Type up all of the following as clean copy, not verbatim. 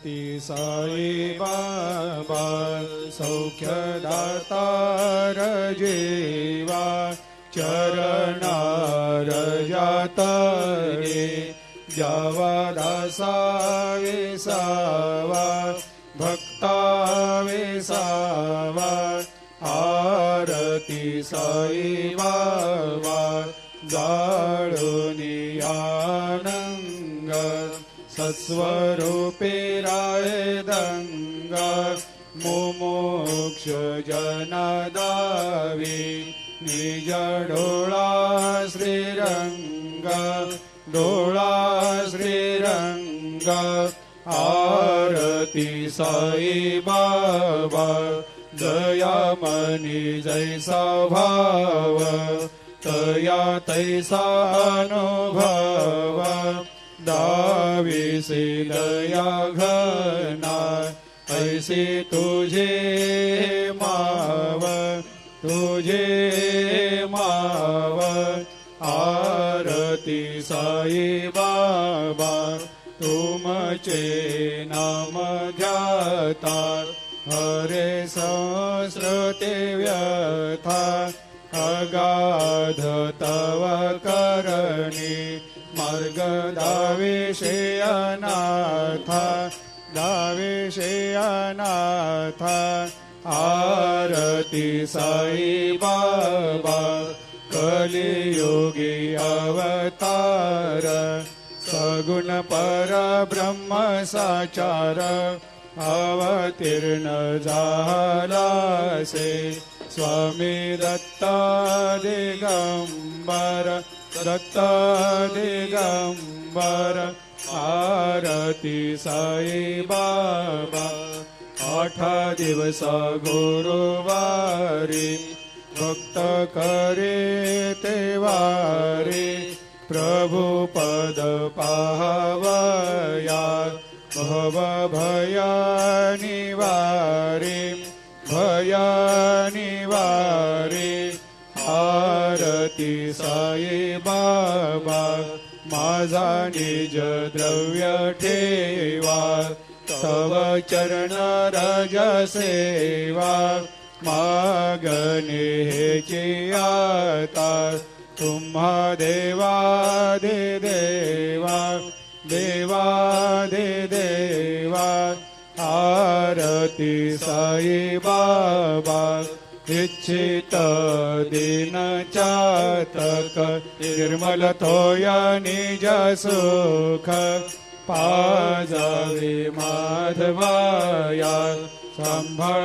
ती साई बाबा सौख्यदातार जीवा चरणार जातरे जावा दासा विसावा भक्ता विसावा आरती साई बाबा जाळूनी आनंग सत्स्वरूपे राय दंग मुमुक्ष जनदावी निज डोळा श्रीरंग डोळा श्रीरंग आरती साई बाबा दयामनी जैसा भाव तया तैसा अनुभव दाविसे दया घना ऐसे तुझे माव तुझे माव आरती साई बाबा तुमचे नाम ध्याता हरे संस्कृते व्यथा अगाध तव करणी मार्ग दाविषे अनाथा दाविषे अनाथा आरती साई बाबा कलियुगी अवतार सगुण परब्रह्म साचार अवतीर्ण झालासे स्वामी दत्ता दिगंबर दत्ता दिगंबर आरती साई बाबा 8 दिवस गुरुवारी भक्त करे तेवारी प्रभु पद पाहवया भव भया निवारी भया निवारी आरती साई बाबा माझा निज द्रव्य ठेवा तव चरण रज सेवा मागणे हेची आता तुम्हा देवादि देवा देवादि देवा आरती साई बाबा इच्छित दिन चातक निर्मल थोया निज सुख पाजावे माधवाया सांभाळ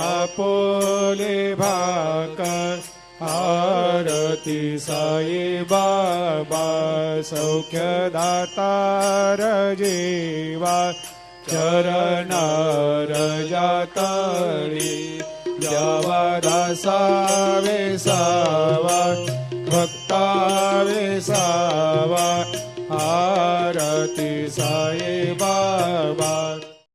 आपोले भाकर आरती साई बाबा सौख्यदातार जीवा चरणार जातळी द्यावा दासा विसावा भक्ता विसावा आरती साई बाबा